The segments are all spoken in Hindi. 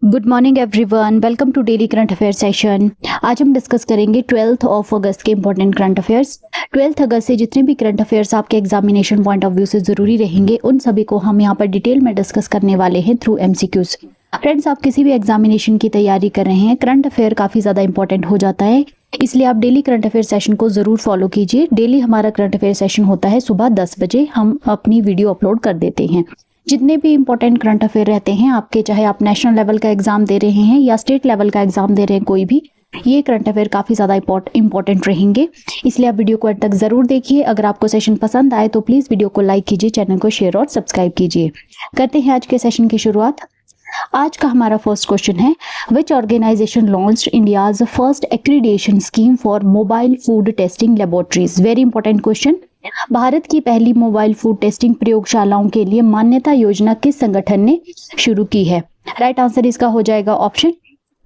Good morning everyone, welcome to daily current affair session. आज हम डिस्कस करेंगे 12 अगस्त के इंपॉर्टेंट करंट अफेयर्स। 12 अगस्त से जितने भी करंट अफेयर्स आपके एग्जामिनेशन पॉइंट ऑफ व्यू से जरूरी रहेंगे उन सभी को हम यहाँ पर डिटेल में डिस्कस करने वाले हैं थ्रू एमसीक्यूज। फ्रेंड्स, आप किसी भी एग्जामिनेशन की तैयारी कर रहे हैं, करंट अफेयर काफी ज्यादा इंपॉर्टेंट हो जाता है, इसलिए आप डेली करंट अफेयर सेशन को जरूर फॉलो कीजिए। डेली हमारा करंट अफेयर सेशन होता है सुबह 10 बजे, हम अपनी वीडियो अपलोड कर देते हैं। जितने भी इंपॉर्टेंट करंट अफेयर रहते हैं आपके, चाहे आप नेशनल लेवल का एग्जाम दे रहे हैं या स्टेट लेवल का एग्जाम दे रहे हैं, कोई भी, ये करंट अफेयर काफी ज्यादा इंपॉर्टेंट रहेंगे, इसलिए आप वीडियो को अंत तक जरूर देखिए। अगर आपको सेशन पसंद आए तो प्लीज वीडियो को लाइक कीजिए, चैनल को शेयर और सब्सक्राइब कीजिए। करते हैं आज के सेशन की शुरुआत। आज का हमारा फर्स्ट क्वेश्चन है, which organisation launched India's first accreditation scheme for mobile food testing laboratories. Very important question. Bharat की पहली मोबाइल फूड टेस्टिंग प्रयोगशालाओं के लिए मान्यता योजना किस संगठन ने शुरू की है? राइट आंसर इसका हो जाएगा option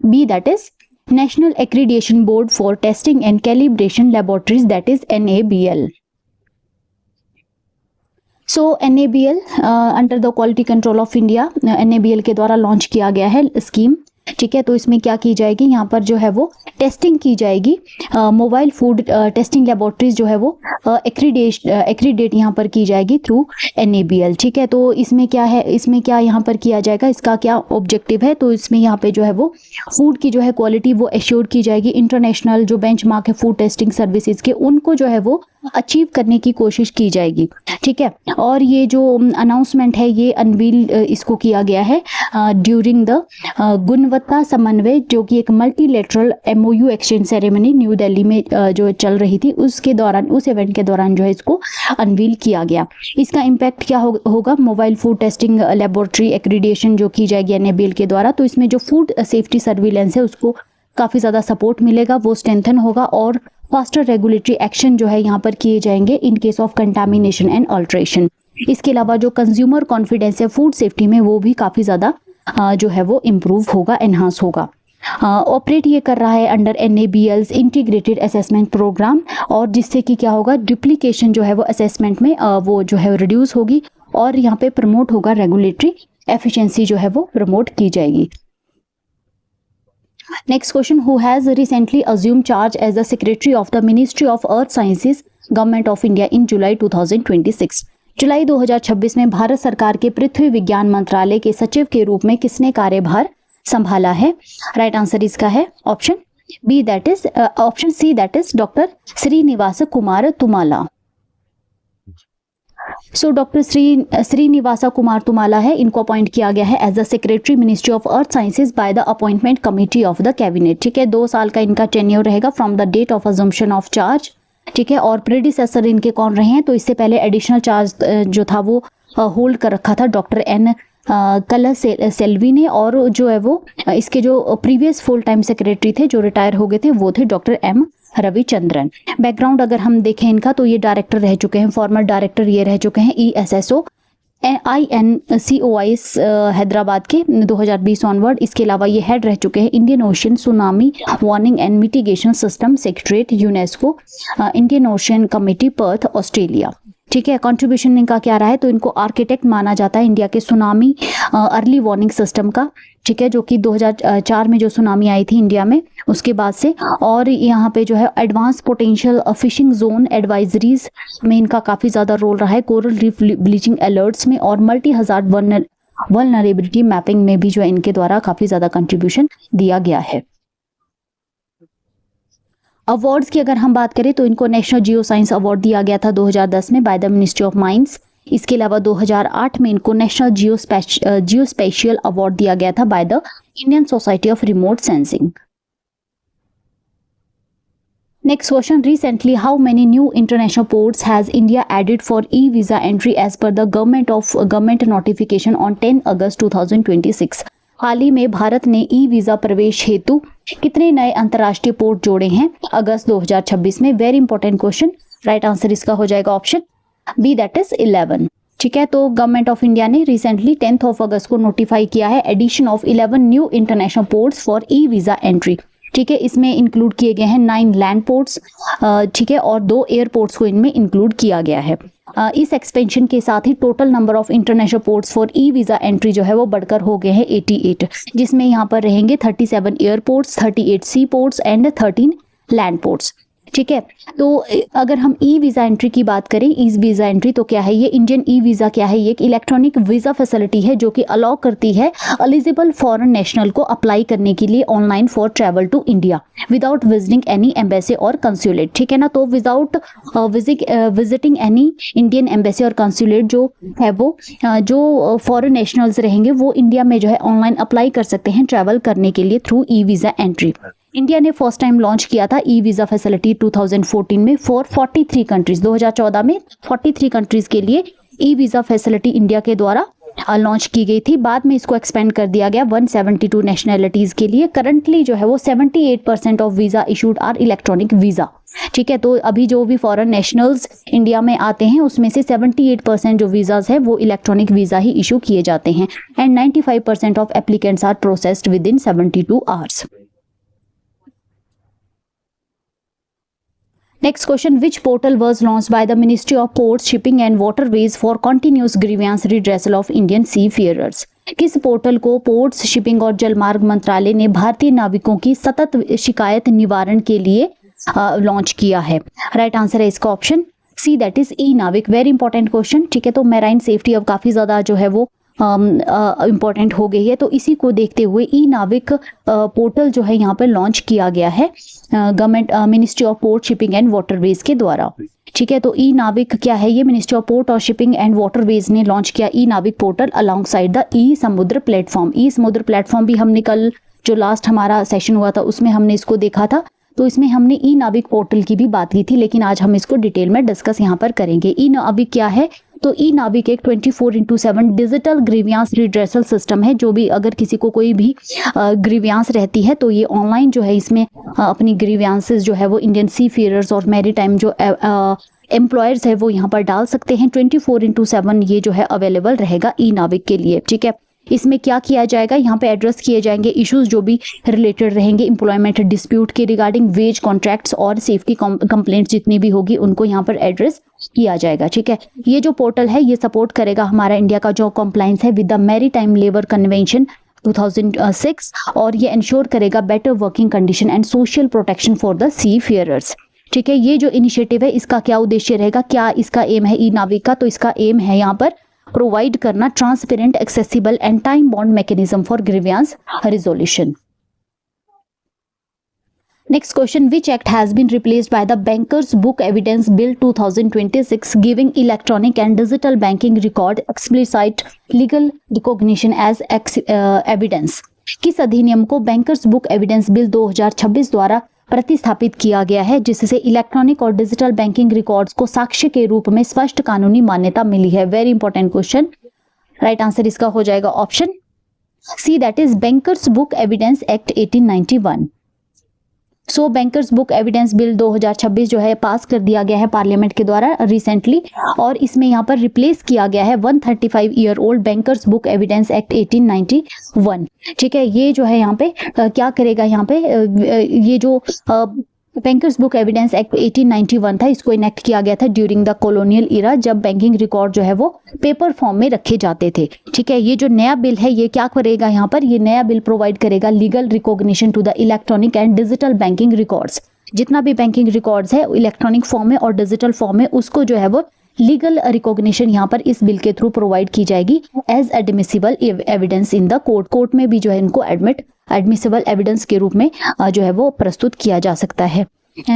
B, that is national accreditation board for testing and calibration laboratories, that is NABL। So NABL under the quality control of India, NABL के द्वारा लॉन्च किया गया है स्कीम। ठीक है, तो इसमें क्या की जाएगी, यहाँ पर जो है वो टेस्टिंग की जाएगी। मोबाइल फूड टेस्टिंग लेबोरेटरीज जो है वो एक्रीडेट यहाँ पर की जाएगी थ्रू NABL। ठीक है, तो इसमें क्या है, इसमें क्या यहाँ पर किया जाएगा, इसका क्या ऑब्जेक्टिव है, तो इसमें यहाँ पे जो है वो फूड की जो है क्वालिटी वो एश्योर की जाएगी। इंटरनेशनल जो बेंचमार्क है फूड टेस्टिंग सर्विसेज के, उनको जो है वो अचीव करने की कोशिश की जाएगी। ठीक है, और ये जो अनाउंसमेंट है ये अनवील इसको किया गया है ड्यूरिंग द गुणवत्ता समन्वय, जो कि एक multilateral MOU exchange ceremony new Delhi में जो चल रही थी, उसके दौरान, उस इवेंट के दौरान जो है इसको अनवील किया गया। इसका इम्पैक्ट क्या होगा, mobile food testing laboratory accreditation जो की जाएगी NABL के द्वारा, तो इसमें जो फूड सेफ्टी सर्विलेंस है उसको काफी ज्यादा सपोर्ट मिलेगा, वो स्ट्रेंथन होगा, और फास्टर रेगुलेटरी एक्शन जो है यहाँ पर किए जाएंगे in case of contamination and alteration. इसके अलावा जो कंज्यूमर कॉन्फिडेंस है फूड सेफ्टी में, वो भी काफी ज्यादा जो है वो इम्प्रूव होगा, एनहांस होगा। ऑपरेट ये कर रहा है under NABL's integrated assessment programme, और जिससे कि क्या होगा, डुप्लीकेशन जो है वो असेसमेंट में वो जो है रिड्यूस होगी, और यहाँ पे प्रमोट होगा, रेगुलेटरी एफिशिएंसी जो है वो प्रमोट की जाएगी। Next question, who has recently assumed charge as the Secretary of the Ministry of Earth Sciences, Government of India in July 2026? जुलाई 2026 में भारत सरकार के पृथ्वी विज्ञान मंत्रालय के सचिव के रूप में किसने कार्यभार संभाला है? राइट आंसर इसका है option B, that is option C, that is doctor Srinivas Kumar Tumala. So doctor Srinivasa Kumar तुमाला है, इनको अपॉइंट किया गया है as the secretary ministry of earth sciences by the appointment committee of the cabinet. ठीक है, 2 साल का इनका टेन्योर रहेगा from the date of assumption of charge. ठीक है, और प्रेडिसेसर इनके कौन रहे हैं, तो इससे पहले एडिशनल चार्ज जो था वो होल्ड कर रखा था डॉक्टर N कलर सेल्वी ने, और जो है वो इसके जो प्रीवियस फुल टाइम सेक्रेटरी थे जो रिटायर हो गए थे वो थे डॉक्टर M रविचंद्रन। बैकग्राउंड अगर हम देखें इनका, तो ये डायरेक्टर रह चुके हैं, फॉर्मर डायरेक्टर ये रह चुके हैं ESSO INCOIS हैदराबाद के 2020 ऑनवर्ड। इसके अलावा ये हेड रह चुके हैं Indian ocean tsunami warning and mitigation system secretariat, UNESCO, Indian ocean committee, Perth, Australia. ठीक है, कंट्रीब्यूशन इनका क्या रहा है, तो इनको आर्किटेक्ट माना जाता है इंडिया के सुनामी अर्ली वार्निंग सिस्टम का। ठीक है, जो कि 2004 में जो सुनामी आई थी इंडिया में, उसके बाद से, और यहाँ पे जो है advance potential fishing zone advisories में इनका काफी ज्यादा रोल रहा है, कोरल रीफ ब्लीचिंग अलर्ट्स में, और मल्टी हजार्ड वल्नरेबिलिटी मैपिंग में भी जो है इनके द्वारा काफी ज्यादा कंट्रीब्यूशन दिया गया है। अवार्ड्स की अगर हम बात करें तो इनको नेशनल जियो साइंस अवार्ड दिया गया था 2010 में by the ministry of mines. इसके अलावा 2008 में इनको नेशनल जियो स्पेशियल अवार्ड दिया गया था by the Indian society of remote sensing. Next question, recently how many new international ports has India added for e-visa entry as per the government notification on 10 August 2026? हाल ही में भारत ने ई-वीजा प्रवेश हेतु कितने नए अंतर्राष्ट्रीय पोर्ट जोड़े हैं अगस्त 2026 में? Very important question. Right answer इसका हो जाएगा ऑप्शन बी, दैट इज 11। ठीक है, तो गवर्नमेंट ऑफ इंडिया ने रिसेंटली 10 अगस्त को नोटिफाई किया है addition of 11 new international ports for e-visa entry. ठीक है, इसमें इंक्लूड किए गए हैं 9 लैंड पोर्ट्स, ठीक है, और 2 एयरपोर्ट्स को इनमें इंक्लूड किया गया है। इस एक्सपेंशन के साथ ही total number of international ports for e visa entry जो है वो बढ़कर हो गए हैं 88, जिसमें यहाँ पर रहेंगे 37 airports, 38 sea ports and 13 land ports. ठीक है, तो अगर हम ई वीज़ा एंट्री की बात करें, ई वीज़ा एंट्री तो क्या है, ये इंडियन ई वीज़ा क्या है, ये एक इलेक्ट्रॉनिक वीज़ा फैसिलिटी है जो कि अलाउ करती है एलिजिबल फॉरेन नेशनल को अप्लाई करने के लिए online for travel to India without visiting any embassy और कंसुलेट। ठीक है ना, तो without visiting any Indian embassy और कंसुलेट जो है वो जो फॉरेन नेशनल्स रहेंगे वो इंडिया में जो है ऑनलाइन अप्लाई कर सकते हैं ट्रैवल करने के लिए थ्रू ई वीज़ा एंट्री। इंडिया ने फर्स्ट टाइम लॉन्च किया था ई वीज़ा फैसिलिटी 2014 में फॉर 43 कंट्रीज। 2014 में 43 कंट्रीज के लिए ई वीज़ा फैसिलिटी इंडिया के द्वारा लॉन्च की गई थी। बाद में इसको एक्सपेंड कर दिया गया 172 नेशनैलिटीज़ के लिए। करंटली जो है वो 78% of visa issued are electronic visa. ठीक है, तो अभी जो भी फॉरेन नेशनल्स इंडिया में आते हैं उसमें से 78% जो वीज़ाज है वो इलेक्ट्रॉनिक वीज़ा ही इशू किए जाते हैं and 95% of applicants are processed within 72 hours. Next question, which portal was launched by the Ministry of Ports, Shipping and Waterways for continuous grievance redressal of Indian seafarers? किस पोर्टल को पोर्ट्स, शिपिंग और जलमार्ग मंत्रालय ने भारतीय नाविकों की सतत शिकायत निवारण के लिए लॉन्च किया है? राइट आंसर है इसका ऑप्शन सी, दैट इज ई नाविक। Very important question. ठीक है, तो मैराइन सेफ्टी अब काफ़ी ज़्यादा जो है वो इम्पॉर्टेंट हो गई है, तो इसी को देखते हुए ई नाविक पोर्टल जो है यहाँ पर लॉन्च किया गया है government ministry of port, shipping and waterways के द्वारा। ठीक है, तो ई नाविक क्या है, ये मिनिस्ट्री ऑफ पोर्ट और शिपिंग एंड वाटरवेज ने लॉन्च किया ई नाविक पोर्टल अलॉन्ग साइड द ई समुद्र प्लेटफॉर्म। ई समुद्र प्लेटफॉर्म भी हमने कल जो लास्ट हमारा सेशन हुआ था उसमें हमने इसको देखा था, तो इसमें हमने ई नाविक पोर्टल की भी बात की थी, लेकिन आज हम इसको डिटेल में डिस्कस यहाँ पर करेंगे। ई नाविक क्या है, तो ई नाविक एक 24/7 डिजिटल ग्रीवियांस रिड्रेसल सिस्टम है। जो भी अगर किसी को कोई भी ग्रीवियांस रहती है तो ये ऑनलाइन जो है इसमें अपनी ग्रीवियांसेस जो है वो इंडियन सी फेयरर्स और मैरीटाइम जो एम्प्लॉयर्स है वो यहाँ पर डाल सकते हैं। 24/7 ये जो है अवेलेबल रहेगा ई नाविक के लिए। ठीक है, इसमें क्या किया जाएगा, यहाँ पे एड्रेस किए जाएंगे इश्यूज जो भी रिलेटेड रहेंगे एम्प्लॉयमेंट डिस्प्यूट के रिगार्डिंग, वेज कॉन्ट्रैक्ट्स और सेफ्टी कंप्लेंट्स जितनी भी होगी उनको यहाँ पर एड्रेस किया जाएगा। ठीक है, ये जो पोर्टल है ये सपोर्ट करेगा हमारा इंडिया का जो कंप्लायंस है with the maritime labour convention 2006 और ये इंश्योर करेगा better working condition and social protection for the seafarers. ठीक है, ये जो इनिशिएटिव है इसका क्या उद्देश्य रहेगा, क्या इसका एम है ई नाविक का, तो इसका एम है यहाँ पर प्रोवाइड करना transparent, accessible and time bound mechanism for grievance resolution. Next question, which act has been replaced by the Bankers Book Evidence Bill 2026 giving electronic and digital banking record explicit legal recognition as evidence? किस अधिनियम को बैंकर्स बुक एविडेंस बिल 2026 द्वारा प्रतिस्थापित किया गया है जिससे इलेक्ट्रॉनिक और डिजिटल बैंकिंग रिकॉर्ड्स को साक्ष्य के रूप में स्पष्ट कानूनी मान्यता मिली है? Very important question. Right answer इसका हो जाएगा option C, that is bankers book evidence act 1891। So bankers book evidence bill 2026 जो है पास कर दिया गया है पार्लियामेंट के द्वारा रिसेंटली, और इसमें यहाँ पर रिप्लेस किया गया है 135 year old bankers book evidence act 1891। ठीक है, ये जो है यहाँ पे क्या करेगा, यहाँ पे ये जो बैंकर्स बुक एविडेंस एक्ट 1891 था, इसको इनेक्ट किया गया था ड्यूरिंग द कॉलोनियल इरा, जब बैंकिंग रिकॉर्ड जो है वो पेपर फॉर्म में रखे जाते थे। ठीक है, ये जो नया बिल है ये क्या करेगा, यहाँ पर ये नया बिल प्रोवाइड करेगा legal recognition to the electronic and digital banking records. जितना भी बैंकिंग रिकॉर्ड्स है इलेक्ट्रॉनिक फॉर्म में और डिजिटल फॉर्म में, उसको जो है वो लीगल रिकॉग्निशन यहाँ पर इस बिल के थ्रू प्रोवाइड की जाएगी as admissible evidence in the court. Court में भी जो है इनको एडमिसिबल एविडेंस के रूप में जो है वो प्रस्तुत किया जा सकता है।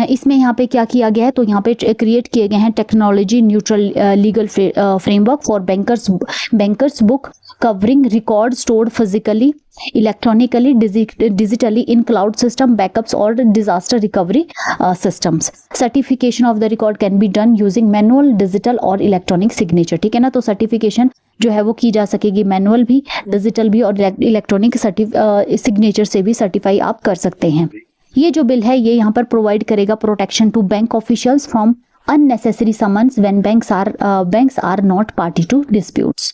इसमें यहाँ पे क्या किया गया है, तो यहाँ पे क्रिएट किए गए हैं technology neutral legal framework for bankers book covering record stored physically, electronically, digitally in cloud system, backups और disaster recovery systems. Certification of the record can be done using manual, digital और इलेक्ट्रॉनिक सिग्नेचर। ठीक है ना, तो सर्टिफिकेशन जो है वो की जा सकेगी मैनुअल भी, डिजिटल भी और इलेक्ट्रॉनिक सिग्नेचर से भी सर्टिफाई आप कर सकते हैं। ये जो बिल है ये यहाँ पर प्रोवाइड करेगा protection to bank officials from unnecessary summons when banks are not party to disputes.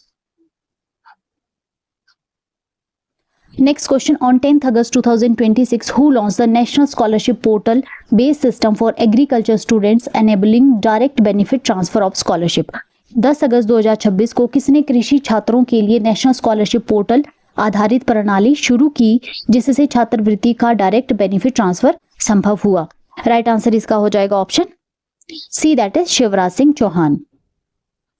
Next question, on 10th August 2026, who launched the National Scholarship Portal based system for agriculture students enabling direct benefit transfer of scholarship? 10 August 2026 को किसने कृषि छात्रों के लिए नेशनल स्कॉलरशिप पोर्टल आधारित प्रणाली शुरू की, जिससे छात्रवृत्ति का डायरेक्ट बेनिफिट ट्रांसफर संभव हुआ? राइट आंसर इसका हो जाएगा option C, that is Shivraj Singh Chouhan.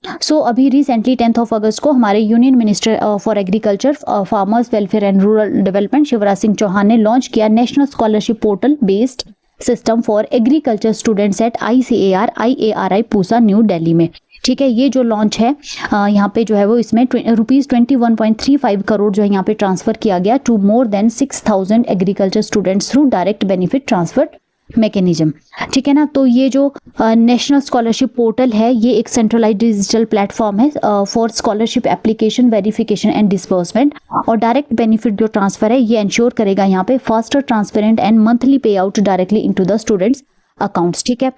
अभी रिसेंटली 10 अगस्त को हमारे union minister for agriculture, farmers welfare and rural development Shivraj Singh Chouhan ने लॉन्च किया national scholarship portal based system for agriculture students at ICAR Pusa New Delhi में। ठीक है, ये जो लॉन्च है यहाँ पे जो है वो इसमें ₹21.35 करोड़ जो है यहाँ पे ट्रांसफर किया गया to more than 6,000 agriculture students through direct benefit transfer mechanism. ठीक है ना, तो ये जो नेशनल स्कॉलरशिप पोर्टल है ये एक सेंट्रलाइज्ड डिजिटल प्लेटफॉर्म है for scholarship application, verification and disbursement, और डायरेक्ट बेनिफिट जो ट्रांसफर है ये इंश्योर करेगा यहाँ पे फास्टर, ट्रांसपेरेंट एंड मंथली पे out directly into the students accounts. ठीक है,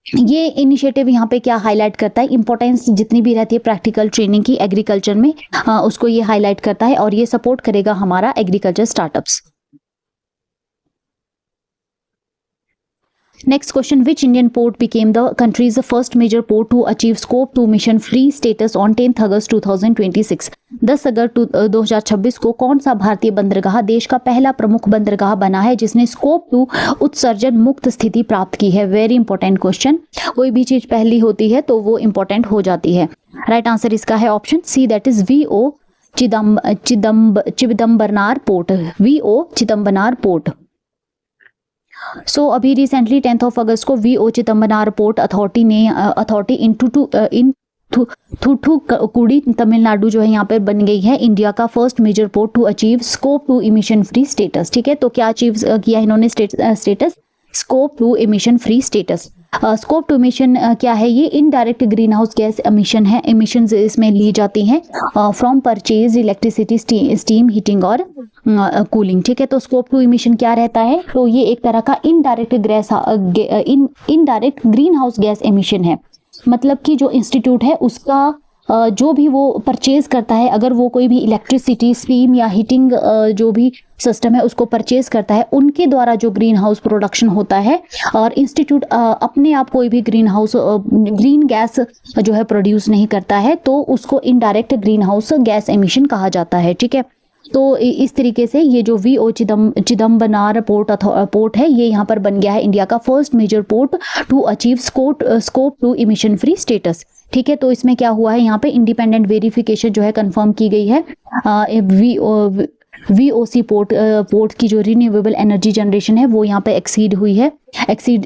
ये इनिशिएटिव यहाँ पे क्या हाईलाइट करता है, इंपॉर्टेंस जितनी भी रहती है प्रैक्टिकल ट्रेनिंग की एग्रीकल्चर में उसको ये हाईलाइट करता है, और ये सपोर्ट करेगा हमारा agriculture startups. Next question, which Indian port became the country's first major port to achieve Scope 2 emission free status on 10th August 2026? 10 August 2026 को कौन सा भारतीय बंदरगाह देश का पहला प्रमुख बंदरगाह बना है जिसने स्कोप 2 उत्सर्जन मुक्त स्थिति प्राप्त की है? वेरी इंपॉर्टेंट क्वेश्चन, कोई भी चीज पहली होती है तो वो इंपॉर्टेंट हो जाती है। राइट आंसर इसका है option C, that is VO Chidambaranar port, VO Chidambaranar port. अभी रिसेंटली 10 अगस्त को VO Chidambaranar port authority in Thoothukudi Tamil Nadu जो है यहाँ पर बन गई है इंडिया का first major port to achieve scope 2 emission free status. ठीक है, तो क्या अचीव किया इन्होंने status scope 2 emission free status. Scope 2 emission क्या है, ये indirect green house gas emission है, एमिशंस इसमें ली जाती हैं from purchase electricity, steam heating और कूलिंग। ठीक है, तो स्कोप 2 इमिशन क्या रहता है, तो ये एक तरह का indirect green house gas emission है। मतलब कि जो इंस्टीट्यूट है उसका जो भी वो परचेज करता है, अगर वो कोई भी इलेक्ट्रिसिटी, स्टीम या हीटिंग जो भी सिस्टम है उसको परचेज करता है, उनके द्वारा जो ग्रीन हाउस प्रोडक्शन होता है, और इंस्टीट्यूट अपने आप कोई भी ग्रीन गैस जो है प्रोड्यूस नहीं करता है, तो उसको indirect green house gas emission कहा जाता है। ठीक है, तो इस तरीके से ये जो VO चिदम्बरनार पोर्ट है ये यहाँ पर बन गया है इंडिया का first major port to achieve scope 2 emission free status. ठीक है, तो इसमें क्या हुआ है, यहाँ पे इंडिपेंडेंट वेरिफिकेशन जो है कंफर्म की गई है। VOC पोर्ट की जो रिन्यूएबल एनर्जी जनरेशन है वो यहाँ पे एक्सीड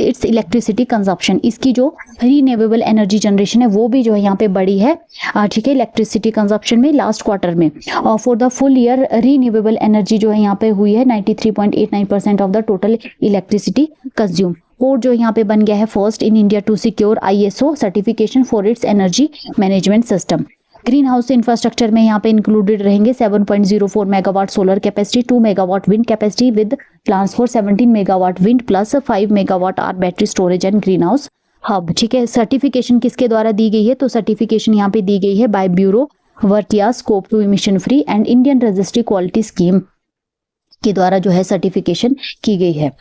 इट्स इलेक्ट्रिसिटी कंजप्शन। इसकी जो रिन्यूएबल एनर्जी जनरेशन है वो भी जो है यहाँ पे बढ़ी है। ठीक है, इलेक्ट्रिसिटी कंजप्शन में लास्ट क्वार्टर में for the full year renewable energy जो है यहाँ पे हुई है 93.89% of the total electricity consume. Port जो यहाँ पे बन गया है first in India to secure ISO certification for its energy management system. Green house infrastructure में यहाँ पे इंक्लूडेड रहेंगे 7.04 megawatt solar capacity, 2 megawatt wind capacity with plans for 17 megawatt wind plus 5 megawatt or battery storage and green house hub. ठीक है, सर्टिफिकेशन किसके द्वारा दी गई है, तो सर्टिफिकेशन यहाँ पे दी गई है by bureau Veritas scope 2 emission free and Indian registry quality scheme के द्वारा जो है सर्टिफिकेशन की गई है।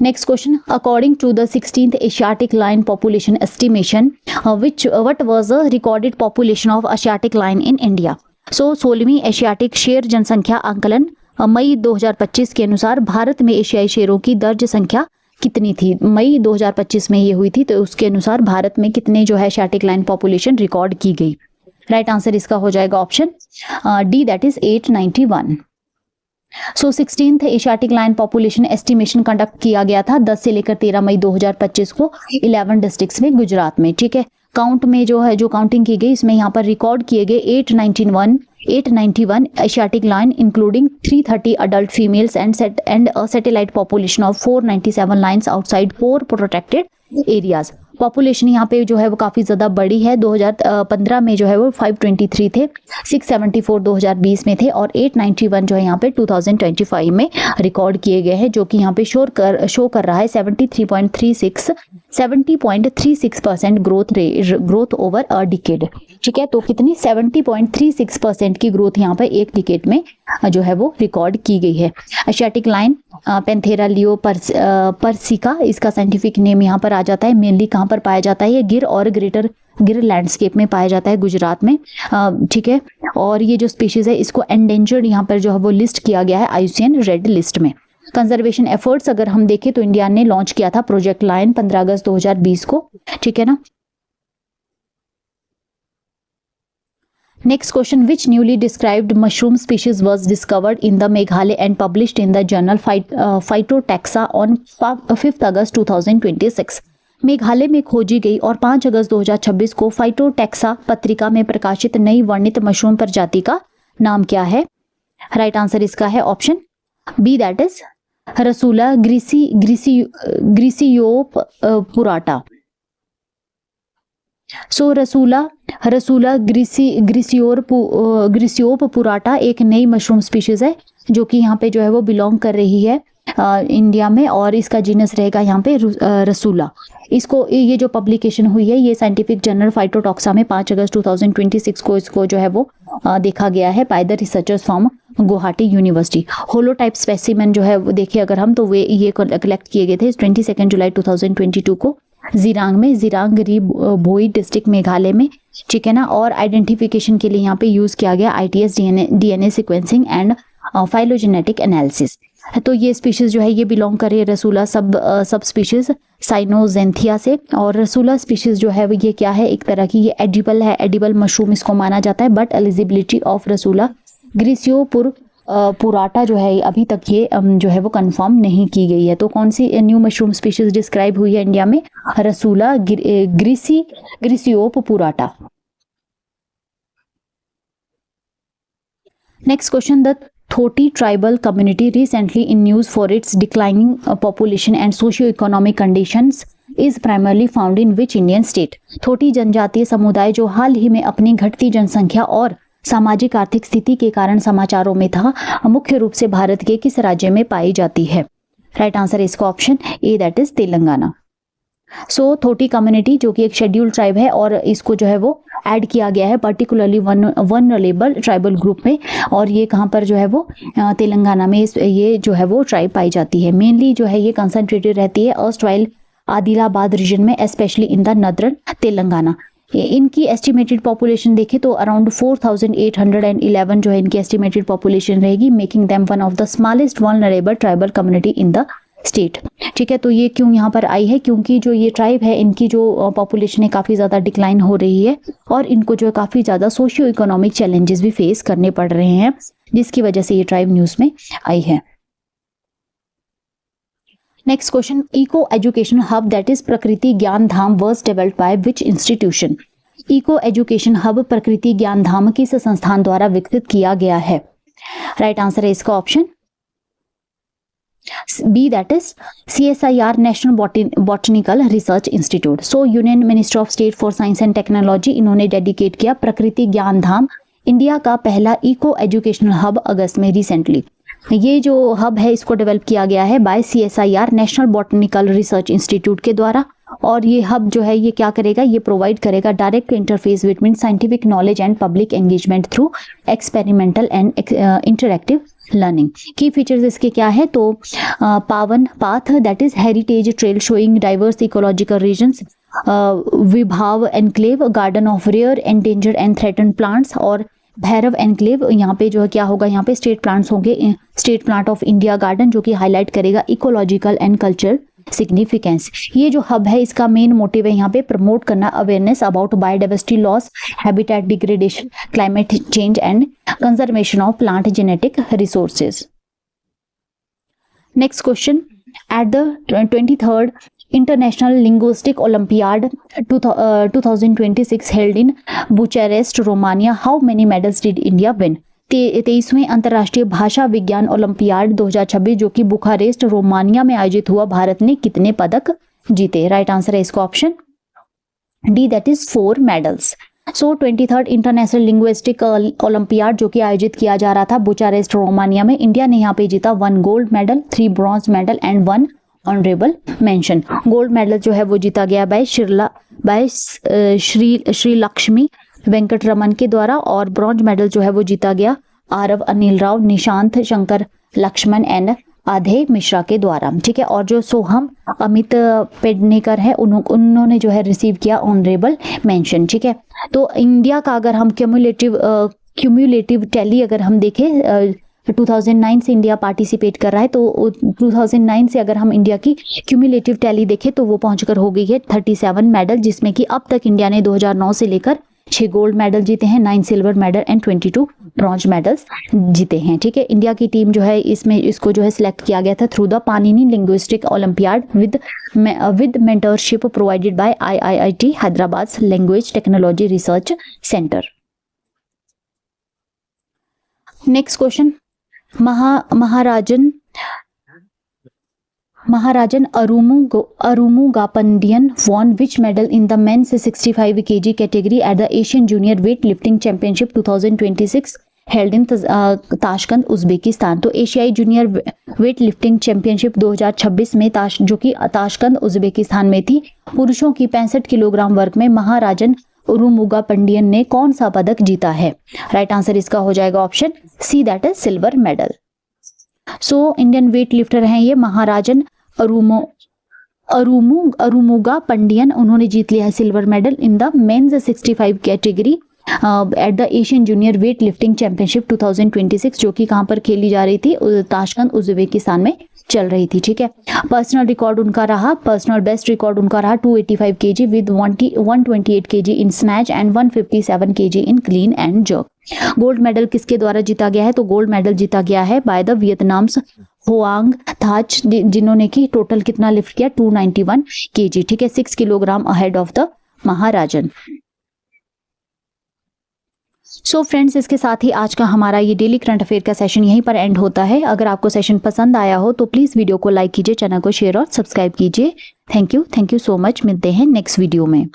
Next question, according to the 16th Asiatic lion population estimation, what was the recorded population of Asiatic lion in India? 16वीं एशियाटिक शेर जनसंख्या आंकलन मई 2025 के अनुसार भारत में एशियाई शेरों की दर्ज संख्या कितनी थी? मई 2025 में ये हुई थी, तो उसके अनुसार भारत में कितने जो है एशियाटिक लाइन पॉपुलेशन रिकॉर्ड की गई? राइट आंसर इसका हो जाएगा option D, that is 891। 16th Asiatic lion population estimation conduct किया गया था 10 से लेकर 13 मई 2025 को 11 डिस्ट्रिक्ट्स में गुजरात में। ठीक है, काउंट में जो काउंटिंग की गई इसमें यहाँ पर रिकॉर्ड किए गए 891 Asiatic lion including 330 adult females and a satellite population of 497 lions outside 4 protected areas. Population यहाँ पे जो है वो काफ़ी ज़्यादा बड़ी है। 2015 में जो है वो 523 थे, 674 2020 में थे और 891 जो है यहाँ पे 2025 में रिकॉर्ड किए गए हैं, जो कि यहाँ पे शो कर रहा है 70.36% ग्रोथ ओवर अ डिकेड। ठीक है, तो कितनी 70.36% की ग्रोथ यहाँ पे एक डिकेड में जो है वो रिकॉर्ड की गई है। एशियाटिक लाइन पैंथेरा लियो परसिका इसका साइंटिफिक नेम यहाँ पर आ जाता है। मेनली कहाँ पर पाया जाता है? ये गिर और ग्रेटर गिर लैंडस्केप में पाया जाता है गुजरात में, ठीक है। और ये जो स्पीशीज है इसको एंडेंजर्ड यहाँ पर जो है वो लिस्ट किया गया है IUCN रेड लिस्ट में। कंजर्वेशन एफर्ट्स अगर हम देखें तो इंडिया ने लॉन्च किया था प्रोजेक्ट लायन 15 अगस्त 2020 को, ठीक है ना। Next question, which newly described mushroom species was discovered in the Meghalaya and published in the journal Phytotaxa on 5 August 2026। Meghalaya में खोजी गई और 5 अगस्त 2026 को फाइटोटैक्सा पत्रिका में प्रकाशित नई वर्णित मशरूम प्रजाति का नाम क्या है? राइट आंसर इसका है ऑप्शन बी, दैट इज रसूला ग्रीसियोपुराटा। सो रसूला ग्रीसियोपुराटा एक नई मशरूम स्पीशीज है जो कि यहाँ पे जो है वो बिलोंग कर रही है इंडिया में, और इसका जीनस रहेगा यहाँ पे रसूला। इसको ये जो पब्लिकेशन हुई है ये साइंटिफिक जर्नल फाइटोटॉक्सा में 5 अगस्त 2026 को इसको जो है वो देखा गया है by the researchers from Guwahati university. Holotype specimen जो है वो देखिए अगर हम, तो वे ये कलेक्ट किए गए थे 22 जुलाई 2022 को जिरांग में, जिरांग गरीब भोई डिस्ट्रिक्ट मेघालय में, ठीक है ना। और आइडेंटिफिकेशन के लिए यहाँ पे यूज किया गया ITS DNA sequencing and phylogenetic analysis. तो ये स्पीशीज जो है ये बिलोंग कर रही है रसूला सब स्पीशीज साइनोजेंथिया से। और रसूला स्पीशीज जो है ये क्या है, एक तरह की ये एडिबल है, एडिबल मशरूम इसको माना जाता है, बट एलिजिबिलिटी ऑफ रसूला ग्रीसियोपुराटा जो है अभी तक ये जो है वो कंफर्म नहीं की गई है। तो कौन सी न्यू मशरूम स्पीशीज डिस्क्राइब हुई है इंडिया में? Russula griseopurata. Next question, the Thoti tribal community recently in news for its declining population and socio-economic conditions is primarily found in which Indian state? थोटी जनजातीय समुदाय जो हाल ही में अपनी घटती जनसंख्या और सामाजिक आर्थिक स्थिति के कारण समाचारों में था, मुख्य रूप से भारत के किस राज्य में पाई जाती है? राइट आंसर इसका option A, that is Telangana. So Thoti community जो कि एक शेड्यूल्ड ट्राइब है और इसको जो है वो ऐड किया गया है पर्टिकुलरली वनरेबल ट्राइबल ग्रुप में, और ये कहाँ पर जो है वो तेलंगाना में ये जो है वो ट्राइब पाई जाती है। मेनली जो है ये कंसंट्रेटेड रहती है अर्स्टवाइल आदिलाबाद रीजन में, specially in the northern Telangana. इनकी एस्टिमेटेड पॉपुलेशन देखें तो अराउंड 4811 जो है इनकी एस्टिमेटेड पॉपुलेशन रहेगी, making them one of the smallest vulnerable tribal community in the state, ठीक है। तो ये क्यों यहाँ पर आई है, क्योंकि जो ये ट्राइब है इनकी जो पॉपुलेशन है काफ़ी ज़्यादा डिक्लाइन हो रही है और इनको जो है काफ़ी ज़्यादा सोशियो इकोनॉमिक चैलेंजेस भी फेस करने पड़ रहे हैं, जिसकी वजह से ये ट्राइब न्यूज़ में आई है। Next question, eco education hub that is Prakriti Gyan Dham was developed by which institution? Eco education hub Prakriti Gyan धाम किस संस्थान द्वारा विकसित किया गया है? राइट आंसर है इसका option B, that is CSIR national botanical research institute. So union minister of state for science and technology इन्होंने डेडिकेट किया प्रकृति ज्ञान धाम, इंडिया का पहला इको एजुकेशनल हब, अगस्त में रिसेंटली। ये जो हब है इसको डेवलप किया गया है by CSIR national botanical research institute के द्वारा, और ये हब जो है ये क्या करेगा, ये प्रोवाइड करेगा direct interface between scientific knowledge and public engagement through experimental and interactive learning. Key features इसके क्या है, तो Pavan path that is heritage trail showing diverse ecological regions, Vibhav enclave garden of rare endangered and threatened plants, और भैरव एनक्लेव यहाँ पे जो है क्या होगा, यहाँ पे स्टेट प्लांट्स होंगे, state plant of India garden जो कि हाईलाइट करेगा इकोलॉजिकल एंड कल्चरल सिग्निफिकेंस। ये जो हब है इसका मेन मोटिव है यहाँ पे प्रमोट करना awareness about biodiversity loss, habitat degradation, climate change and conservation of plant genetic resources. Next question, at the 23rd international linguistic olympiad 2026 held in Bucharest Romania, how many medals did India win? 23वें अंतर्राष्ट्रीय भाषा विज्ञान ओलंपियाड 2026 जो कि बुखारेस्ट रोमानिया में आयोजित हुआ, भारत ने कितने पदक जीते? राइट आंसर है इसका option D, that is 4 medals. So 23rd international linguistic olympiad जो कि आयोजित किया जा रहा था बुचारेस्ट रोमानिया में, इंडिया ने यहाँ पे जीता 1 gold medal, 3 bronze medal and 1 honourable mention. Gold medal जो है वो जीता गया बाय श्री लक्ष्मी वेंकट रमन के द्वारा, और ब्रॉन्ज मेडल जो है वो जीता गया आरव, अनिल राव, निशांत, शंकर लक्ष्मण एंड आधे मिश्रा के द्वारा, ठीक है। और जो सोहम अमित पेडनेकर है उन्होंने जो है रिसीव किया ऑनरेबल मेंशन, ठीक है। तो इंडिया का अगर हम क्यूमुलेटिव टैली अगर हम देखें 2009 से इंडिया पार्टिसिपेट कर रहा है, तो 2009 से अगर हम इंडिया की क्यूमुलेटिव टैली देखें तो वो पहुंचकर हो गई है 37 मेडल, जिसमें कि अब तक इंडिया ने 2009 से लेकर 6 गोल्ड मेडल जीते हैं, 9 silver medal and 22 bronze medals जीते हैं, ठीक है। इंडिया की टीम जो है इसको जो है सिलेक्ट किया गया था through the Panini linguistic olympiad with mentorship provided by IIT Hyderabad language technology research centre. Next question, Maharajan Arumugapandian won which medal in the men's 65 kg category at the Asian Junior Weightlifting Championship 2026 held in Tashkent Uzbekistan. तो एशियाई जूनियर वेट लिफ्टिंग चैंपियनशिप 2026 में जो कि ताशकंद उज्बेकिस्तान में थी, पुरुषों की 65 किलोग्राम वर्ग में महाराजन अरुमुगापंडियन ने कौन सा पदक जीता है? राइट आंसर इसका हो जाएगा option C, that is silver medal. So Indian weight lifter हैं ये महाराजन अरुमुगापंडियन, उन्होंने जीत लिया है silver medal in the men's 65 category at the Asian junior weight lifting championship 2026, जो कि कहां पर खेली जा रही थी? ताशकंद उज्बेकिस्तान में चल रही थी, ठीक है। पर्सनल बेस्ट रिकॉर्ड उनका रहा 285 kg with 128 kg in snatch and 157 kg in clean and jerk. Gold medal किसके द्वारा जीता गया है? तो गोल्ड मेडल जीता गया है बाय द वियतनाम्स होआंग थाच, जिन्होंने की टोटल कितना लिफ्ट किया? 291 kg, ठीक है, 6 kilogram ahead of the Maharajan. So friends, इसके साथ ही आज का हमारा ये डेली करंट अफेयर का सेशन यहीं पर एंड होता है। अगर आपको सेशन पसंद आया हो तो प्लीज़ वीडियो को लाइक कीजिए, चैनल को शेयर और सब्सक्राइब कीजिए। Thank you so much. मिलते हैं नेक्स्ट वीडियो में।